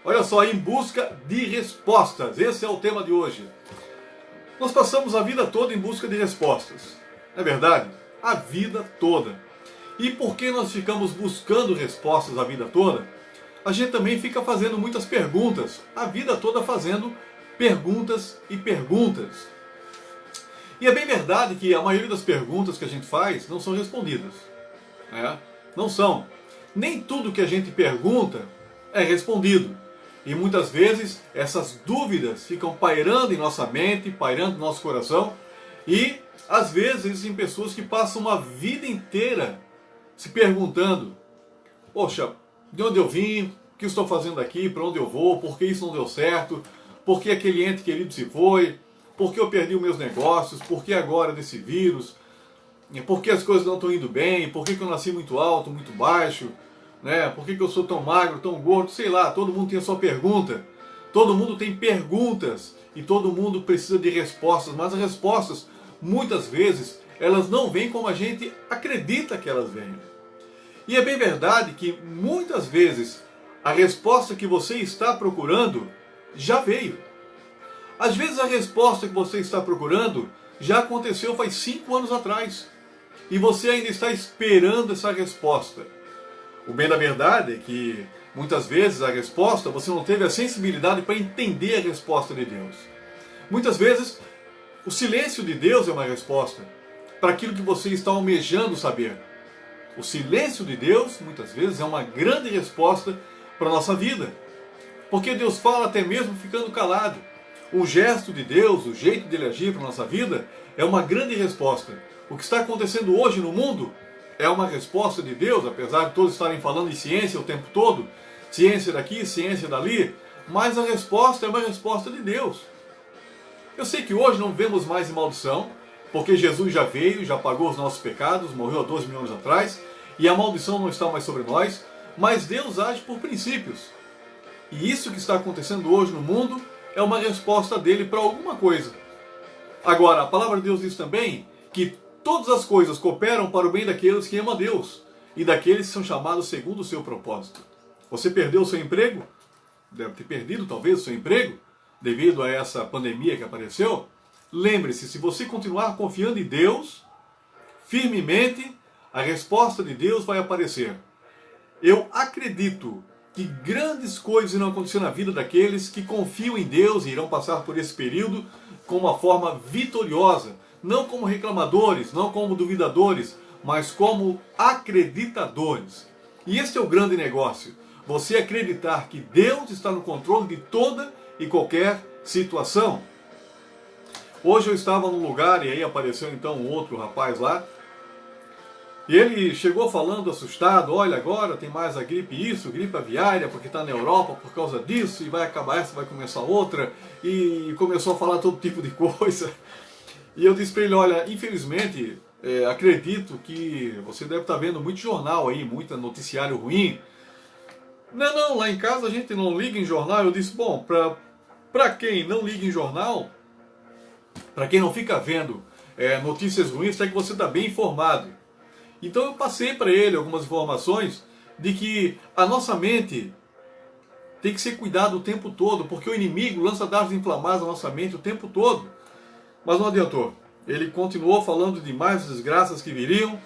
Olha só, em busca de respostas. Esse é o tema de hoje. Nós passamos a vida toda em busca de respostas. Não é verdade? A vida toda. E por que nós ficamos buscando respostas a vida toda? A gente também fica fazendo muitas perguntas. A vida toda fazendo perguntas e perguntas. E é bem verdade que a maioria das perguntas que a gente faz não são respondidas. Não são. Nem tudo que a gente pergunta é respondido. E muitas vezes essas dúvidas ficam pairando em nossa mente, pairando no nosso coração. E às vezes existem pessoas que passam uma vida inteira se perguntando: poxa, de onde eu vim? O que eu estou fazendo aqui? Para onde eu vou? Por que isso não deu certo? Por que aquele ente querido se foi? Por que eu perdi os meus negócios? Por que agora desse vírus? Por que as coisas não estão indo bem? Por que eu nasci muito alto, muito baixo? Por que eu sou tão magro, tão gordo? Sei lá, todo mundo tem a sua pergunta. Todo mundo tem perguntas e todo mundo precisa de respostas. Mas as respostas, muitas vezes, elas não vêm como a gente acredita que elas venham. E é bem verdade que muitas vezes a resposta que você está procurando já veio. Às vezes a resposta que você está procurando já aconteceu faz 5 anos atrás. E você ainda está esperando essa resposta. O bem da verdade é que muitas vezes a resposta, você não teve a sensibilidade para entender a resposta de Deus. Muitas vezes o silêncio de Deus é uma resposta para aquilo que você está almejando saber. O silêncio de Deus, muitas vezes, é uma grande resposta para a nossa vida. Porque Deus fala até mesmo ficando calado. O gesto de Deus, o jeito dele agir para a nossa vida, é uma grande resposta. O que está acontecendo hoje no mundo é uma resposta de Deus, apesar de todos estarem falando em ciência o tempo todo, ciência daqui, ciência dali, mas a resposta é uma resposta de Deus. Eu sei que hoje não vemos mais em maldição, porque Jesus já veio, já pagou os nossos pecados, morreu há 12 mil anos atrás, e a maldição não está mais sobre nós, mas Deus age por princípios. E isso que está acontecendo hoje no mundo é uma resposta dele para alguma coisa. Agora, a palavra de Deus diz também que todas as coisas cooperam para o bem daqueles que amam a Deus e daqueles que são chamados segundo o seu propósito. Você perdeu o seu emprego? Deve ter perdido talvez o seu emprego devido a essa pandemia que apareceu. Lembre-se, se você continuar confiando em Deus, firmemente, a resposta de Deus vai aparecer. Eu acredito que grandes coisas irão acontecer na vida daqueles que confiam em Deus e irão passar por esse período com uma forma vitoriosa. Não como reclamadores, não como duvidadores, mas como acreditadores. E esse é o grande negócio. Você acreditar que Deus está no controle de toda e qualquer situação. Hoje eu estava num lugar e aí apareceu então um outro rapaz lá. E ele chegou falando assustado: olha, agora tem mais a gripe isso, gripe aviária, porque está na Europa por causa disso, e vai acabar essa, vai começar outra. E começou a falar todo tipo de coisa. E eu disse para ele: olha, infelizmente, acredito que você deve estar vendo muito jornal aí, muito noticiário ruim. Não, lá em casa a gente não liga em jornal. Eu disse: bom, para quem não liga em jornal, para quem não fica vendo notícias ruins, é que você está bem informado. Então eu passei para ele algumas informações de que a nossa mente tem que ser cuidada o tempo todo, porque o inimigo lança dardos inflamados na nossa mente o tempo todo. Mas não adiantou. Ele continuou falando de mais desgraças que viriam.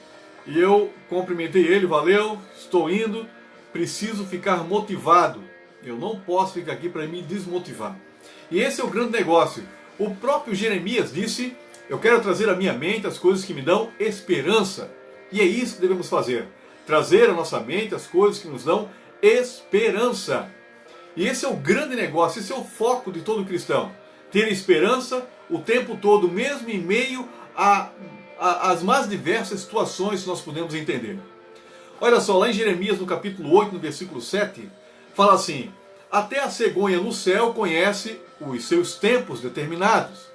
E eu cumprimentei ele: valeu, estou indo, preciso ficar motivado. Eu não posso ficar aqui para me desmotivar. E esse é o grande negócio. O próprio Jeremias disse: eu quero trazer à minha mente as coisas que me dão esperança. E é isso que devemos fazer. Trazer à nossa mente as coisas que nos dão esperança. E esse é o grande negócio, esse é o foco de todo cristão. Ter esperança o tempo todo, mesmo em meio às mais diversas situações que nós podemos entender. Olha só, lá em Jeremias, no capítulo 8, no versículo 7, fala assim: até a cegonha no céu conhece os seus tempos determinados.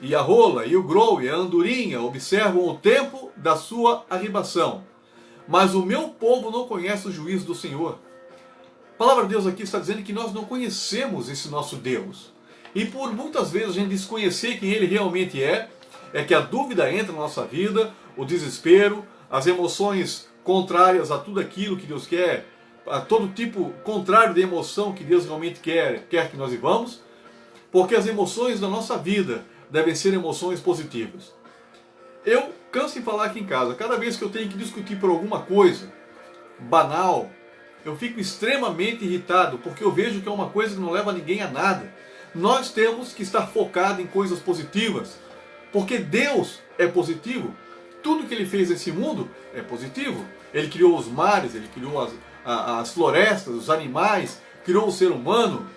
E a rola, e o grou, e a andorinha observam o tempo da sua arribação. Mas o meu povo não conhece o juízo do Senhor. A palavra de Deus aqui está dizendo que nós não conhecemos esse nosso Deus. E por muitas vezes a gente desconhecer quem Ele realmente é que a dúvida entra na nossa vida, o desespero, as emoções contrárias a tudo aquilo que Deus quer a todo tipo contrário de emoção que Deus realmente quer que nós vivamos, porque as emoções da nossa vida devem ser emoções positivas. Eu canso de falar aqui em casa, cada vez que eu tenho que discutir por alguma coisa banal, eu fico extremamente irritado, porque eu vejo que é uma coisa que não leva ninguém a nada. Nós temos que estar focados em coisas positivas, porque Deus é positivo. Tudo que Ele fez nesse mundo é positivo. Ele criou os mares, Ele criou as florestas, os animais, criou o ser humano,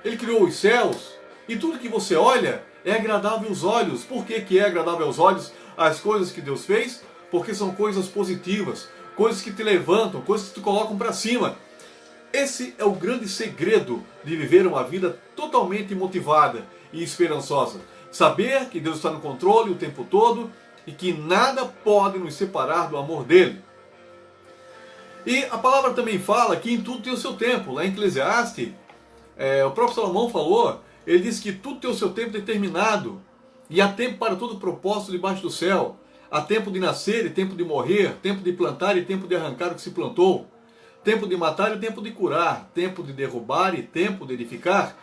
Ele criou os céus. E tudo que você olha é agradável aos olhos. Por que é agradável aos olhos as coisas que Deus fez? Porque são coisas positivas, coisas que te levantam, coisas que te colocam para cima. Esse é o grande segredo de viver uma vida totalmente motivada e esperançosa. Saber que Deus está no controle o tempo todo e que nada pode nos separar do amor dele. E a palavra também fala que em tudo tem o seu tempo. Lá em Eclesiastes, o próprio Salomão falou, ele diz que tudo tem o seu tempo determinado. E há tempo para todo propósito debaixo do céu. Há tempo de nascer e tempo de morrer, tempo de plantar e tempo de arrancar o que se plantou. Tempo de matar e tempo de curar, tempo de derrubar e tempo de edificar.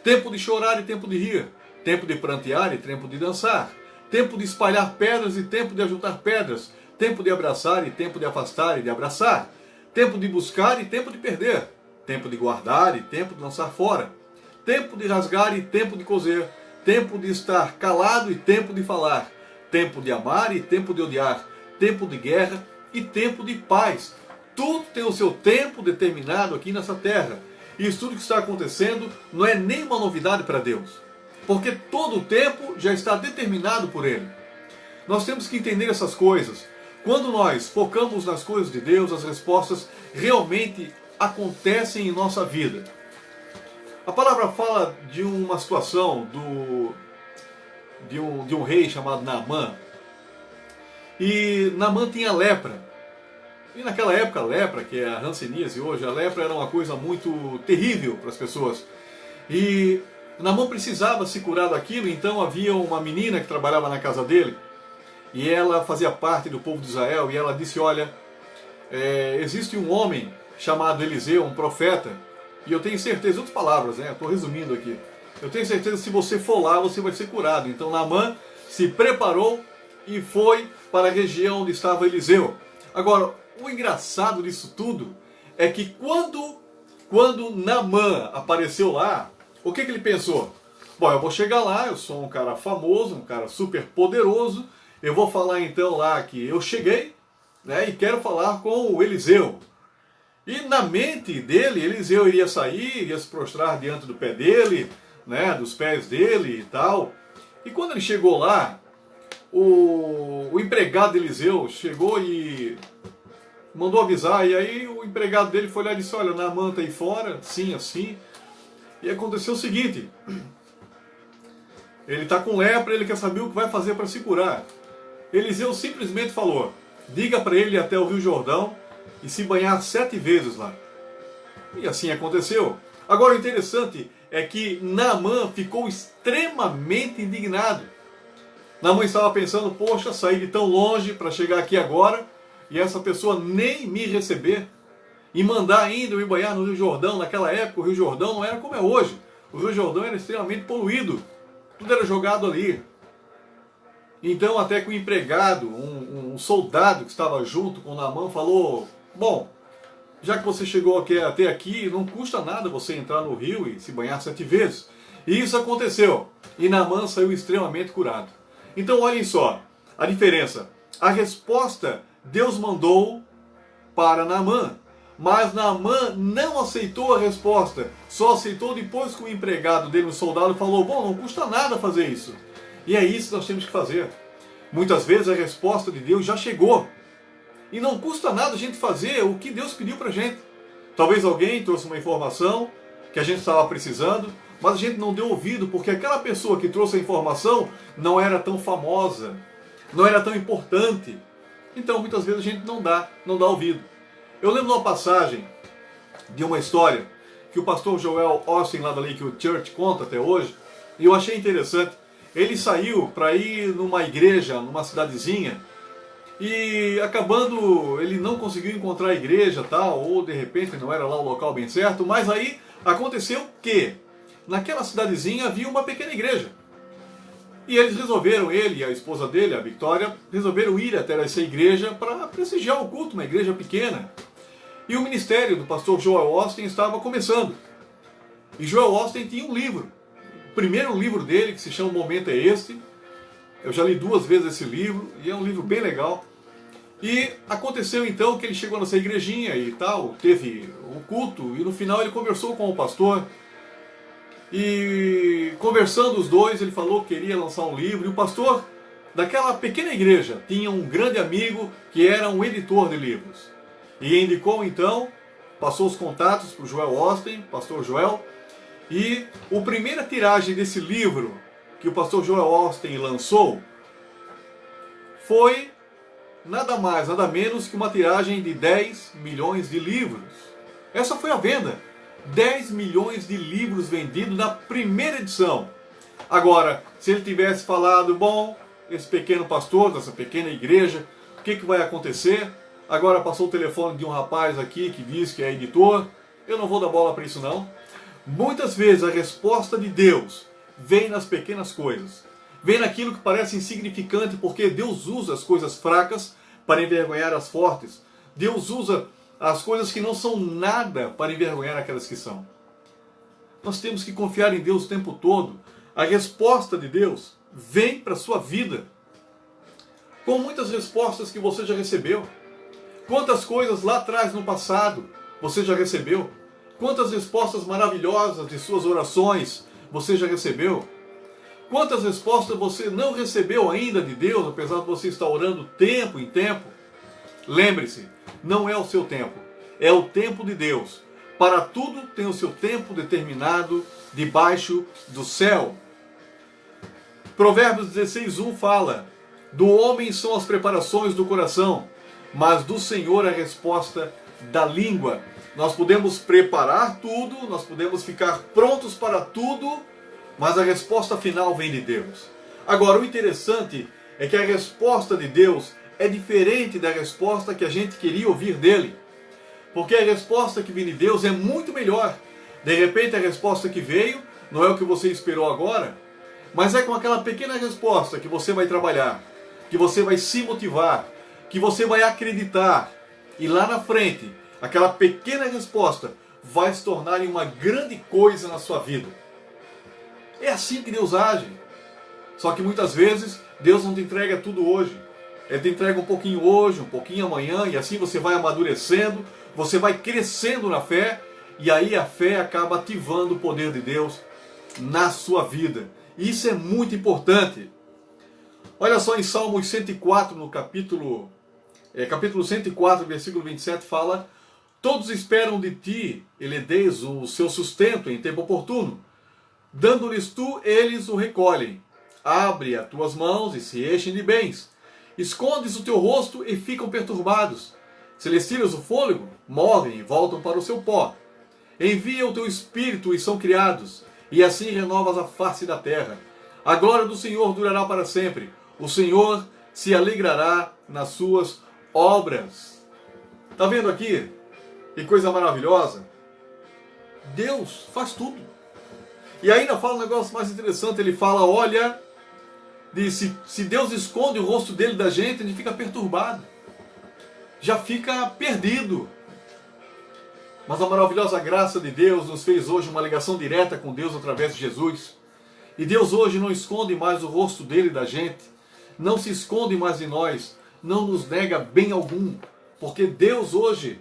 Tempo de chorar e tempo de rir. Tempo de prantear e tempo de dançar. Tempo de espalhar pedras e tempo de ajuntar pedras. Tempo de abraçar e tempo de afastar e de abraçar. Tempo de buscar e tempo de perder. Tempo de guardar e tempo de lançar fora. Tempo de rasgar e tempo de coser. Tempo de estar calado e tempo de falar. Tempo de amar e tempo de odiar. Tempo de guerra e tempo de paz. Tudo tem o seu tempo determinado aqui nessa terra. E isso tudo que está acontecendo não é nem uma novidade para Deus. Porque todo o tempo já está determinado por Ele. Nós temos que entender essas coisas. Quando nós focamos nas coisas de Deus, as respostas realmente acontecem em nossa vida. A palavra fala de uma situação de um rei chamado Naamã. E Naamã tinha lepra. E naquela época a lepra, que é a hanseníase hoje, a lepra era uma coisa muito terrível para as pessoas. E Naamã precisava se curar daquilo, então havia uma menina que trabalhava na casa dele, e ela fazia parte do povo de Israel, e ela disse, olha, existe um homem chamado Eliseu, um profeta, e eu tenho certeza, outras palavras, estou resumindo aqui, eu tenho certeza que se você for lá, você vai ser curado. Então Naamã se preparou e foi para a região onde estava Eliseu. Agora, o engraçado disso tudo é que quando Naamã apareceu lá, o que ele pensou? Bom, eu vou chegar lá, eu sou um cara famoso, um cara super poderoso, eu vou falar então lá que eu cheguei, né, e quero falar com o Eliseu. E na mente dele, Eliseu iria sair, iria se prostrar diante do pé dele, né, dos pés dele e tal. E quando ele chegou lá, o empregado de Eliseu chegou e mandou avisar, e aí o empregado dele foi lá e disse, olha, Naamã está aí fora, sim, assim. E aconteceu o seguinte, ele está com lepra, ele quer saber o que vai fazer para se curar. Eliseu simplesmente falou, diga para ele ir até o Rio Jordão e se banhar 7 vezes lá. E assim aconteceu. Agora o interessante é que Naamã ficou extremamente indignado. Naamã estava pensando, poxa, saí de tão longe para chegar aqui agora e essa pessoa nem me receber. E mandar ainda eu me banhar no Rio Jordão. Naquela época o Rio Jordão não era como é hoje. O Rio Jordão era extremamente poluído. Tudo era jogado ali. Então até que o empregado, um soldado que estava junto com Naamã falou, bom, já que você chegou até aqui, não custa nada você entrar no rio e se banhar 7 vezes. E isso aconteceu. E Naamã saiu extremamente curado. Então olhem só a diferença. A resposta Deus mandou para Naamã. Mas Naamã não aceitou a resposta, só aceitou depois que o empregado dele, um soldado, falou, bom, não custa nada fazer isso. E é isso que nós temos que fazer. Muitas vezes a resposta de Deus já chegou. E não custa nada a gente fazer o que Deus pediu para a gente. Talvez alguém trouxe uma informação que a gente estava precisando, mas a gente não deu ouvido, porque aquela pessoa que trouxe a informação não era tão famosa, não era tão importante. Então muitas vezes a gente não dá ouvido. Eu lembro de uma passagem de uma história que o pastor Joel Austin lá da Lakewood Church conta até hoje, e eu achei interessante. Ele saiu para ir numa igreja, numa cidadezinha, e acabando ele não conseguiu encontrar a igreja, tal, ou de repente não era lá o local bem certo, mas aí aconteceu que naquela cidadezinha havia uma pequena igreja. E eles resolveram, ele e a esposa dele, a Victoria, resolveram ir até essa igreja para prestigiar o culto, uma igreja pequena. E o ministério do pastor Joel Osteen estava começando. E Joel Osteen tinha um livro. O primeiro livro dele, que se chama O Momento é Este. Eu já li 2 vezes esse livro, e é um livro bem legal. E aconteceu então que ele chegou nessa igrejinha e tal, teve o culto, e no final ele conversou com o pastor. E conversando os dois, ele falou que queria lançar um livro, e o pastor daquela pequena igreja tinha um grande amigo que era um editor de livros. E indicou então, passou os contatos para o Joel Osteen, pastor Joel, e a primeira tiragem desse livro que o pastor Joel Osteen lançou foi nada mais, nada menos que uma tiragem de 10 milhões de livros. Essa foi a venda. 10 milhões de livros vendidos na primeira edição. Agora, se ele tivesse falado, bom, esse pequeno pastor, dessa pequena igreja, o que vai acontecer? Agora passou o telefone de um rapaz aqui que diz que é editor. Eu não vou dar bola para isso não. Muitas vezes a resposta de Deus vem nas pequenas coisas. Vem naquilo que parece insignificante, porque Deus usa as coisas fracas para envergonhar as fortes. Deus usa as coisas que não são nada para envergonhar aquelas que são. Nós temos que confiar em Deus o tempo todo. A resposta de Deus vem para a sua vida. Com muitas respostas que você já recebeu. Quantas coisas lá atrás no passado você já recebeu? Quantas respostas maravilhosas de suas orações você já recebeu? Quantas respostas você não recebeu ainda de Deus, apesar de você estar orando tempo em tempo? Lembre-se, não é o seu tempo, é o tempo de Deus. Para tudo tem o seu tempo determinado debaixo do céu. Provérbios 16:1 fala: do homem são as preparações do coração, mas do Senhor a resposta da língua. Nós podemos preparar tudo, nós podemos ficar prontos para tudo, mas a resposta final vem de Deus. Agora, o interessante é que a resposta de Deus é diferente da resposta que a gente queria ouvir dele. Porque a resposta que vem de Deus é muito melhor. De repente a resposta que veio não é o que você esperou agora, mas é com aquela pequena resposta que você vai trabalhar, que você vai se motivar, que você vai acreditar. E lá na frente, aquela pequena resposta vai se tornar uma grande coisa na sua vida. É assim que Deus age. Só que muitas vezes Deus não te entrega tudo hoje. Ele te entrega um pouquinho hoje, um pouquinho amanhã, e assim você vai amadurecendo, você vai crescendo na fé, e aí a fé acaba ativando o poder de Deus na sua vida. E isso é muito importante. Olha só em Salmos 104, no capítulo 104, versículo 27, fala: todos esperam de ti, ele dês o seu sustento em tempo oportuno. Dando-lhes tu, eles o recolhem. Abre as tuas mãos e se enchem de bens. Escondes o teu rosto e ficam perturbados. Se lhes tiras o fôlego, morrem e voltam para o seu pó. Envia o teu espírito e são criados, e assim renovas a face da terra. A glória do Senhor durará para sempre. O Senhor se alegrará nas suas obras. Está vendo aqui? Que coisa maravilhosa. Deus faz tudo. E ainda fala um negócio mais interessante. Ele fala, olha, se Deus esconde o rosto dele da gente, a gente fica perturbado. Já fica perdido. Mas a maravilhosa graça de Deus nos fez hoje uma ligação direta com Deus através de Jesus. E Deus hoje não esconde mais o rosto dele da gente. Não se esconde mais de nós. Não nos nega bem algum. Porque Deus hoje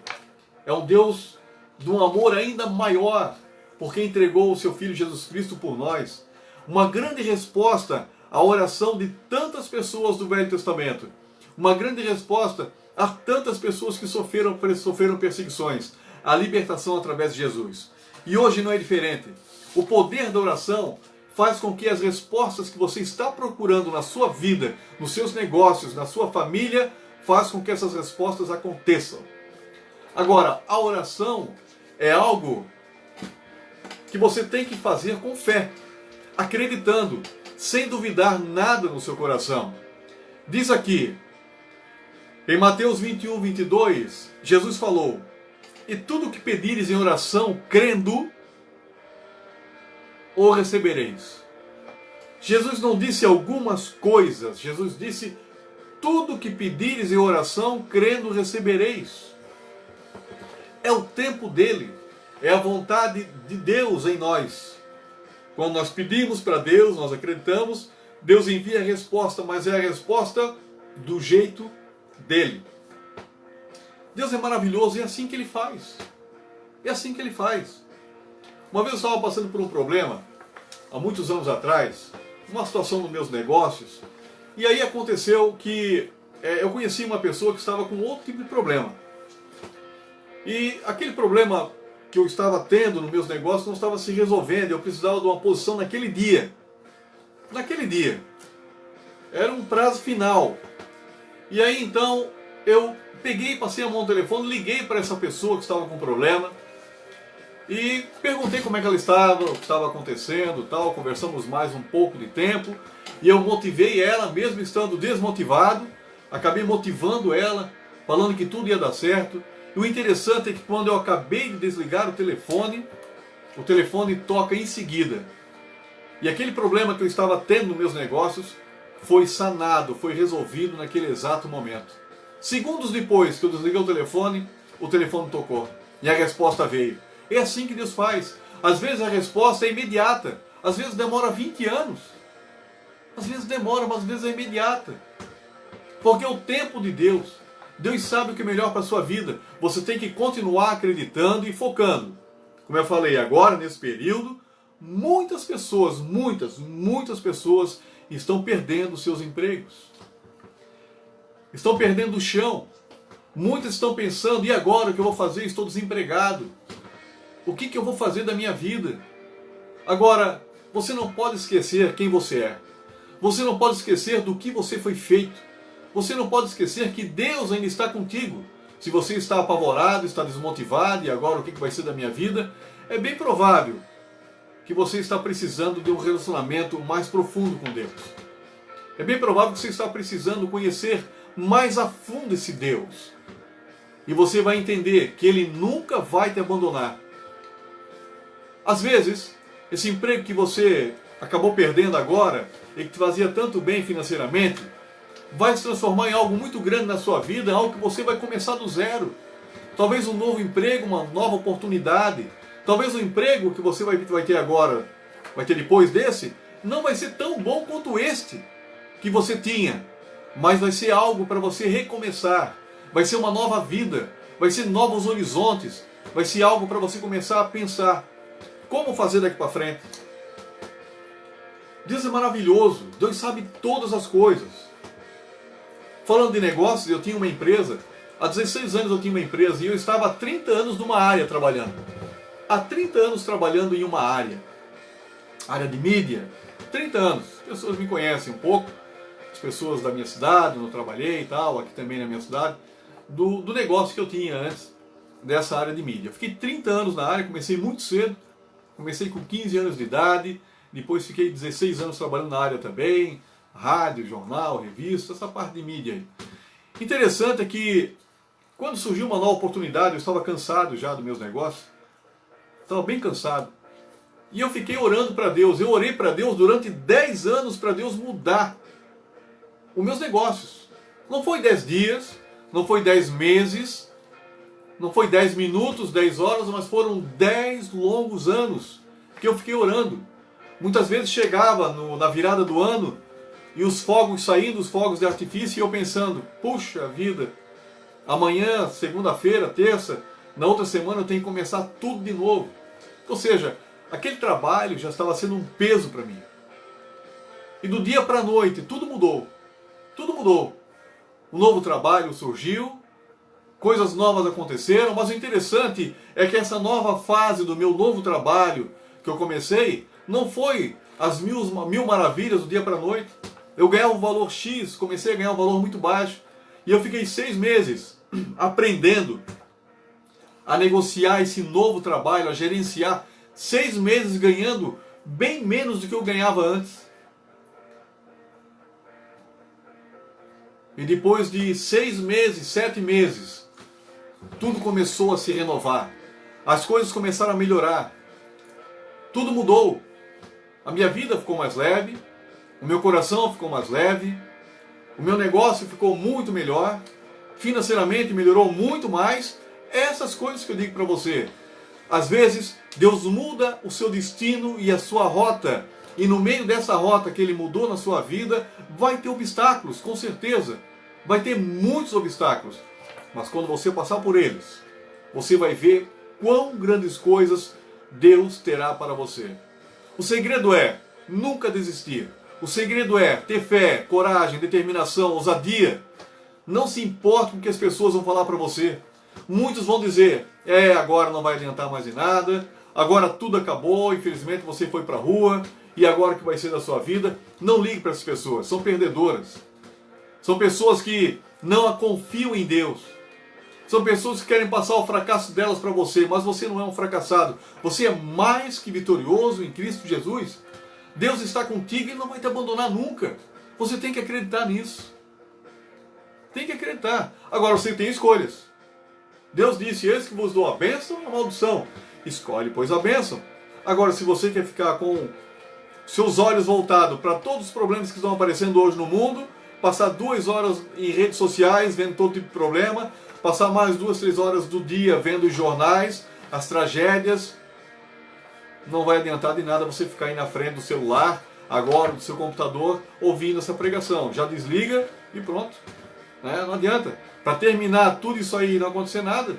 é um Deus de um amor ainda maior. Porque entregou o seu Filho Jesus Cristo por nós. Uma grande resposta à oração de tantas pessoas do Velho Testamento. Uma grande resposta a tantas pessoas que sofreram perseguições. A libertação através de Jesus. E hoje não é diferente. O poder da oração faz com que as respostas que você está procurando na sua vida, nos seus negócios, na sua família, faz com que essas respostas aconteçam. Agora, a oração é algo que você tem que fazer com fé, acreditando, sem duvidar nada no seu coração. Diz aqui, Em Mateus 21, 22, Jesus falou: e tudo o que pedires em oração, crendo, o recebereis. Jesus não disse algumas coisas, Jesus disse: tudo o que pedires em oração, crendo, recebereis. É o tempo dele, é a vontade de Deus em nós. Quando nós pedimos para Deus, nós acreditamos, Deus envia a resposta, mas é a resposta do jeito dele. Deus é maravilhoso e é assim que ele faz. É assim que ele faz. Uma vez eu estava passando por um problema, há muitos anos atrás, uma situação nos meus negócios, e aí aconteceu que eu conheci uma pessoa que estava com outro tipo de problema. E aquele problema que eu estava tendo nos meus negócios não estava se resolvendo, eu precisava de uma posição naquele dia. Naquele dia. Era um prazo final. E aí então eu peguei, passei a mão no telefone, liguei para essa pessoa que estava com problema e perguntei como é que ela estava, o que estava acontecendo, tal. Conversamos mais um pouco de tempo e eu motivei ela, mesmo estando desmotivado, acabei motivando ela, falando que tudo ia dar certo. E o interessante é que quando eu acabei de desligar o telefone toca em seguida. E aquele problema que eu estava tendo nos meus negócios foi sanado, foi resolvido naquele exato momento. Segundos depois que eu desliguei o telefone tocou. E a resposta veio. É assim que Deus faz. Às vezes a resposta é imediata. Às vezes demora 20 anos. Às vezes demora, mas às vezes é imediata. Porque é o tempo de Deus. Deus sabe o que é melhor para a sua vida. Você tem que continuar acreditando e focando. Como eu falei agora, nesse período, muitas pessoas estão perdendo seus empregos. Estão perdendo o chão. Muitas estão pensando: e agora o que eu vou fazer? Estou desempregado. O que eu vou fazer da minha vida? Agora, você não pode esquecer quem você é. Você não pode esquecer do que você foi feito. Você não pode esquecer que Deus ainda está contigo. Se você está apavorado, está desmotivado, e agora o que vai ser da minha vida? É bem provável que você está precisando de um relacionamento mais profundo com Deus. É bem provável que você está precisando conhecer mais a fundo esse Deus. E você vai entender que Ele nunca vai te abandonar. Às vezes, esse emprego que você acabou perdendo agora, e que te fazia tanto bem financeiramente, vai se transformar em algo muito grande na sua vida, algo que você vai começar do zero. Talvez um novo emprego, uma nova oportunidade. Talvez o emprego que você vai ter agora, vai ter depois desse, não vai ser tão bom quanto este que você tinha. Mas vai ser algo para você recomeçar. Vai ser uma nova vida. Vai ser novos horizontes. Vai ser algo para você começar a pensar como fazer daqui para frente. Deus é maravilhoso. Deus sabe todas as coisas. Falando de negócios, eu tinha uma empresa, há 16 anos eu tinha uma empresa e eu estava há 30 anos numa área trabalhando. Há 30 anos trabalhando em uma área de mídia, 30 anos. As pessoas me conhecem um pouco, as pessoas da minha cidade, onde eu trabalhei e tal, aqui também na minha cidade, do negócio que eu tinha antes dessa área de mídia. Eu fiquei 30 anos na área, comecei muito cedo, comecei com 15 anos de idade, depois fiquei 16 anos trabalhando na área também, rádio, jornal, revista, essa parte de mídia aí. Interessante é que quando surgiu uma nova oportunidade, eu estava cansado já dos meus negócios, estava bem cansado, e eu fiquei orando para Deus. Eu orei para Deus durante 10 anos para Deus mudar os meus negócios. Não foi 10 dias, não foi 10 meses, não foi 10 minutos, 10 horas, mas foram 10 longos anos que eu fiquei orando. Muitas vezes chegava na virada do ano e os fogos saindo, os fogos de artifício, e eu pensando: puxa vida, amanhã, segunda-feira, terça, na outra semana eu tenho que começar tudo de novo. Ou seja, aquele trabalho já estava sendo um peso para mim. E do dia para a noite tudo mudou. Tudo mudou. Um novo trabalho surgiu, coisas novas aconteceram, mas o interessante é que essa nova fase do meu novo trabalho que eu comecei não foi as mil maravilhas do dia para a noite. Eu ganhava um valor X, comecei a ganhar um valor muito baixo. E eu fiquei 6 meses aprendendo a negociar esse novo trabalho, a gerenciar. 6 meses ganhando bem menos do que eu ganhava antes. E depois de 6 meses, 7 meses, tudo começou a se renovar. As coisas começaram a melhorar. Tudo mudou. A minha vida ficou mais leve, o meu coração ficou mais leve, o meu negócio ficou muito melhor, financeiramente melhorou muito mais. Essas coisas que eu digo para você. Às vezes, Deus muda o seu destino e a sua rota. E no meio dessa rota que Ele mudou na sua vida, vai ter obstáculos, com certeza. Vai ter muitos obstáculos. Mas quando você passar por eles, você vai ver quão grandes coisas Deus terá para você. O segredo é nunca desistir. O segredo é ter fé, coragem, determinação, ousadia. Não se importe com o que as pessoas vão falar para você. Muitos vão dizer, agora não vai adiantar mais em nada, agora tudo acabou, infelizmente você foi para a rua, e agora o que vai ser da sua vida? Não ligue para essas pessoas, são perdedoras. São pessoas que não confiam em Deus. São pessoas que querem passar o fracasso delas para você, mas você não é um fracassado. Você é mais que vitorioso em Cristo Jesus. Deus está contigo e Ele não vai te abandonar nunca. Você tem que acreditar nisso. Tem que acreditar. Agora você tem escolhas. Deus disse, eis que vos dou a bênção e a maldição. Escolhe, pois, a bênção. Agora, se você quer ficar com seus olhos voltados para todos os problemas que estão aparecendo hoje no mundo, passar 2 horas em redes sociais vendo todo tipo de problema, passar mais 2, 3 horas do dia vendo os jornais, as tragédias, não vai adiantar de nada você ficar aí na frente do celular, agora do seu computador, ouvindo essa pregação. Já desliga e pronto. Não adianta. Para terminar tudo isso aí e não acontecer nada.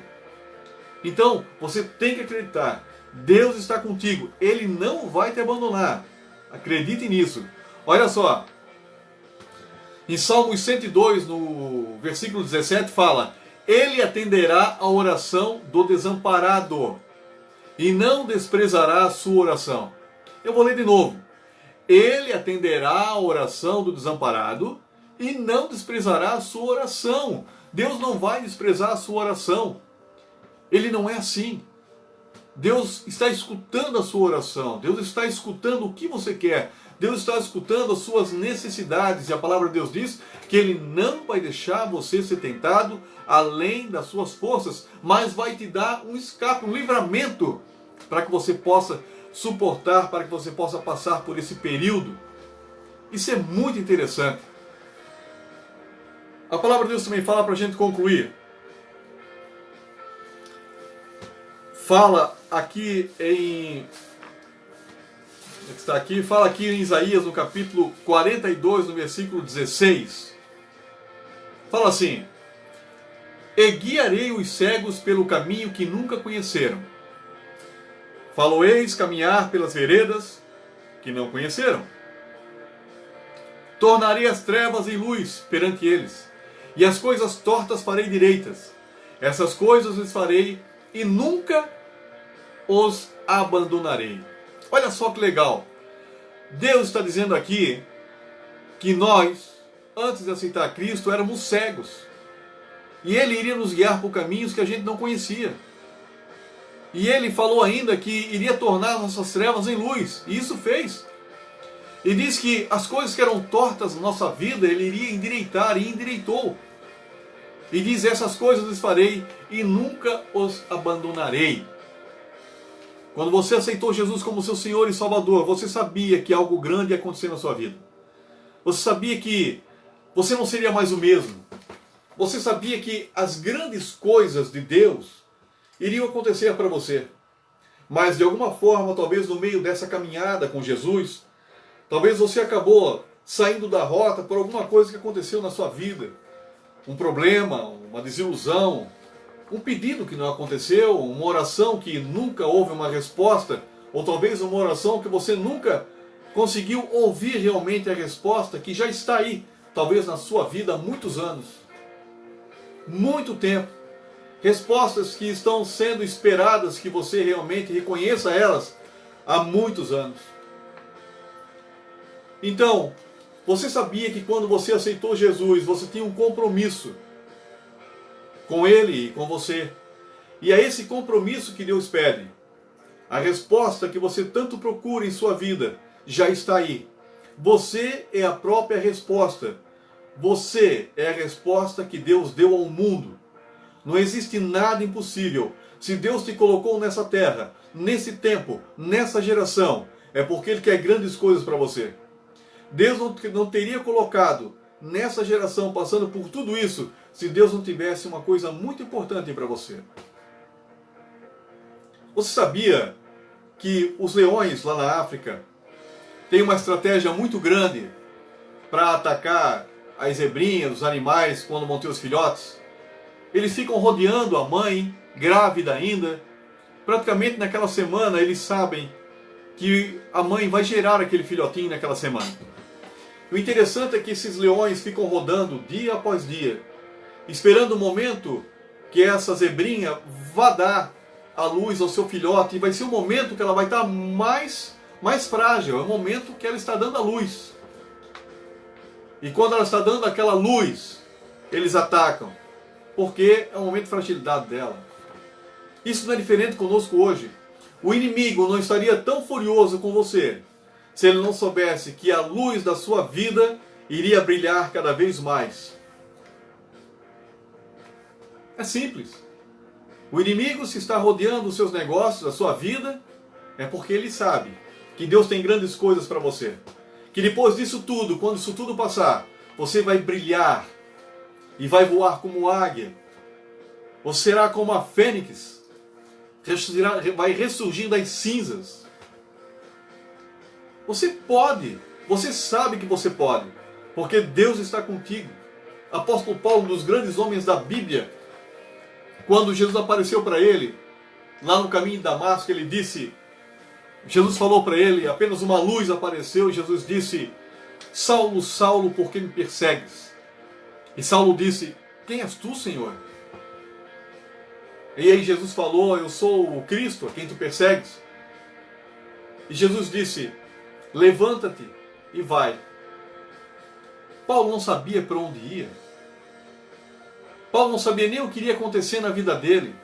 Então, você tem que acreditar. Deus está contigo. Ele não vai te abandonar. Acredite nisso. Olha só. Em Salmos 102, no versículo 17, fala: Ele atenderá a oração do desamparado e não desprezará a sua oração. Eu vou ler de novo. Ele atenderá a oração do desamparado e não desprezará a sua oração. Deus não vai desprezar a sua oração. Ele não é assim. Deus está escutando a sua oração. Deus está escutando o que você quer. Deus está escutando as suas necessidades. E a palavra de Deus diz que Ele não vai deixar você ser tentado além das suas forças, mas vai te dar um escape, um livramento, para que você possa suportar, para que você possa passar por esse período. Isso é muito interessante. A palavra de Deus também fala para a gente concluir. Fala aqui em... Está aqui, fala aqui em Isaías, no capítulo 42, no versículo 16. Fala assim: E guiarei os cegos pelo caminho que nunca conheceram. Falo-eis caminhar pelas veredas que não conheceram. Tornarei as trevas em luz perante eles, e as coisas tortas farei direitas. Essas coisas lhes farei e nunca os abandonarei. Olha só que legal. Deus está dizendo aqui que nós, antes de aceitar Cristo, éramos cegos. E Ele iria nos guiar por caminhos que a gente não conhecia. E Ele falou ainda que iria tornar nossas trevas em luz. E isso fez. E diz que as coisas que eram tortas na nossa vida, Ele iria endireitar, e endireitou. E diz: essas coisas lhes farei e nunca os abandonarei. Quando você aceitou Jesus como seu Senhor e Salvador, você sabia que algo grande ia acontecer na sua vida. Você sabia que você não seria mais o mesmo. Você sabia que as grandes coisas de Deus iriam acontecer para você. Mas de alguma forma, talvez no meio dessa caminhada com Jesus, talvez você acabou saindo da rota por alguma coisa que aconteceu na sua vida. Um problema, uma desilusão, um pedido que não aconteceu, uma oração que nunca houve uma resposta, ou talvez uma oração que você nunca conseguiu ouvir realmente a resposta, que já está aí, talvez na sua vida há muitos anos. Muito tempo. Respostas que estão sendo esperadas que você realmente reconheça elas há muitos anos. Então, você sabia que quando você aceitou Jesus, você tinha um compromisso com Ele e com você. E é esse compromisso que Deus pede. A resposta que você tanto procura em sua vida já está aí. Você é a própria resposta Você é a resposta que Deus deu ao mundo. Não existe nada impossível. Se Deus te colocou nessa terra, nesse tempo, nessa geração, é porque Ele quer grandes coisas para você. Deus não teria colocado nessa geração, passando por tudo isso, se Deus não tivesse uma coisa muito importante para você. Você sabia que os leões lá na África têm uma estratégia muito grande para atacar as zebrinhas, os animais, quando vão ter os filhotes? Eles ficam rodeando a mãe, grávida ainda. Praticamente naquela semana eles sabem que a mãe vai gerar aquele filhotinho naquela semana. O interessante é que esses leões ficam rodando dia após dia, esperando o momento que essa zebrinha vá dar a luz ao seu filhote, e vai ser o momento que ela vai estar mais frágil, é o momento que ela está dando a luz. E quando ela está dando aquela luz, eles atacam, porque é o momento de fragilidade dela. Isso não é diferente conosco hoje. O inimigo não estaria tão furioso com você se ele não soubesse que a luz da sua vida iria brilhar cada vez mais. É simples. O inimigo, se está rodeando os seus negócios, a sua vida, é porque ele sabe que Deus tem grandes coisas para você. Que depois disso tudo, quando isso tudo passar, você vai brilhar e vai voar como águia. Você será como a fênix, vai ressurgir das cinzas. Você pode, você sabe que você pode, porque Deus está contigo. Apóstolo Paulo, um dos grandes homens da Bíblia, quando Jesus apareceu para ele, lá no caminho de Damasco, ele disse, Jesus falou para ele, apenas uma luz apareceu, e Jesus disse, Saulo, Saulo, por que me persegues? E Saulo disse, quem és tu, Senhor? E aí Jesus falou, eu sou o Cristo, a quem tu persegues. E Jesus disse, levanta-te e vai. Paulo não sabia para onde ia. Paulo não sabia nem o que iria acontecer na vida dele.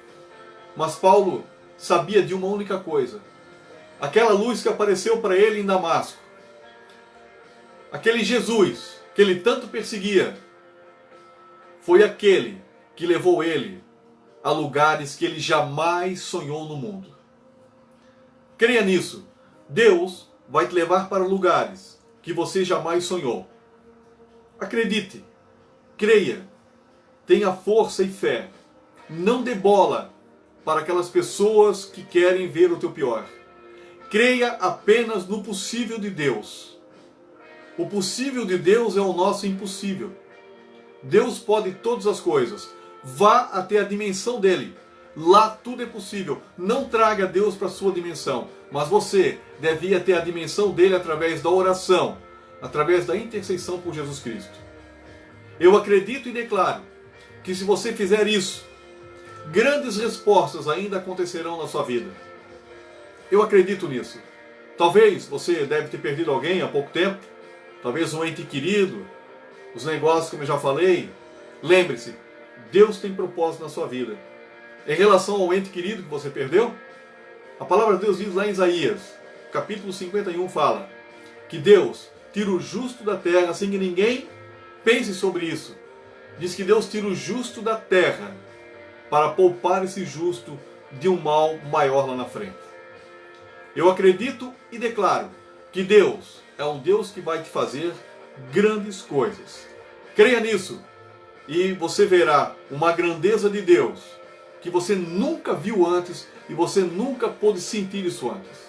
Mas Paulo sabia de uma única coisa. Aquela luz que apareceu para ele em Damasco. Aquele Jesus que ele tanto perseguia. Foi aquele que levou ele a lugares que ele jamais sonhou no mundo. Creia nisso. Deus vai te levar para lugares que você jamais sonhou. Acredite. Creia. Tenha força e fé. Não dê bola para aquelas pessoas que querem ver o teu pior. Creia apenas no possível de Deus. O possível de Deus é o nosso impossível. Deus pode todas as coisas. Vá até a dimensão dele. Lá tudo é possível. Não traga Deus para a sua dimensão. Mas você deve ir até a dimensão dele através da oração. Através da intercessão por Jesus Cristo. Eu acredito e declaro que se você fizer isso, grandes respostas ainda acontecerão na sua vida. Eu acredito nisso. Talvez você deve ter perdido alguém há pouco tempo. Talvez um ente querido. Os negócios, como eu já falei. Lembre-se, Deus tem propósito na sua vida. Em relação ao ente querido que você perdeu, a palavra de Deus diz lá em Isaías, capítulo 51, fala que Deus tira o justo da terra sem que ninguém pense sobre isso. Diz que Deus tira o justo da terra para poupar esse justo de um mal maior lá na frente. Eu acredito e declaro que Deus é um Deus que vai te fazer grandes coisas. Creia nisso e você verá uma grandeza de Deus que você nunca viu antes e você nunca pôde sentir isso antes.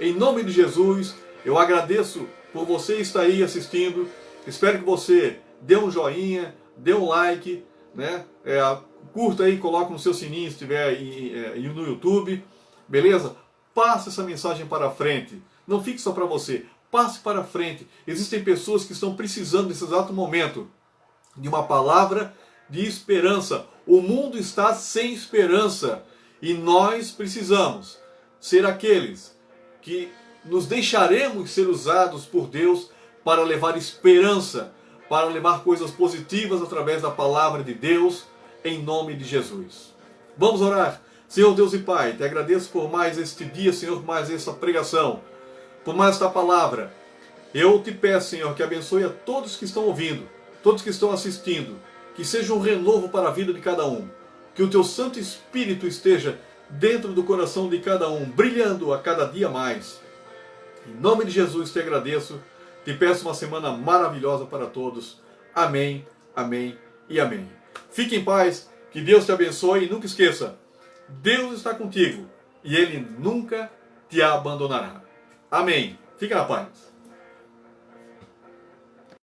Em nome de Jesus, eu agradeço por você estar aí assistindo. Espero que você dê um joinha, dê um like, né? Curta aí, coloque no seu sininho se estiver aí no YouTube, beleza? Passe essa mensagem para frente, não fique só para você, passe para frente. Existem pessoas que estão precisando nesse exato momento de uma palavra de esperança. O mundo está sem esperança e nós precisamos ser aqueles que nos deixaremos ser usados por Deus para levar esperança, para levar coisas positivas através da palavra de Deus, em nome de Jesus. Vamos orar. Senhor Deus e Pai, te agradeço por mais este dia, Senhor, por mais esta pregação, por mais esta palavra. Eu te peço, Senhor, que abençoe a todos que estão ouvindo, todos que estão assistindo, que seja um renovo para a vida de cada um. Que o teu Santo Espírito esteja dentro do coração de cada um, brilhando a cada dia mais. Em nome de Jesus te agradeço, te peço uma semana maravilhosa para todos. Amém, amém e amém. Fique em paz, que Deus te abençoe e nunca esqueça, Deus está contigo e Ele nunca te abandonará. Amém. Fique na paz.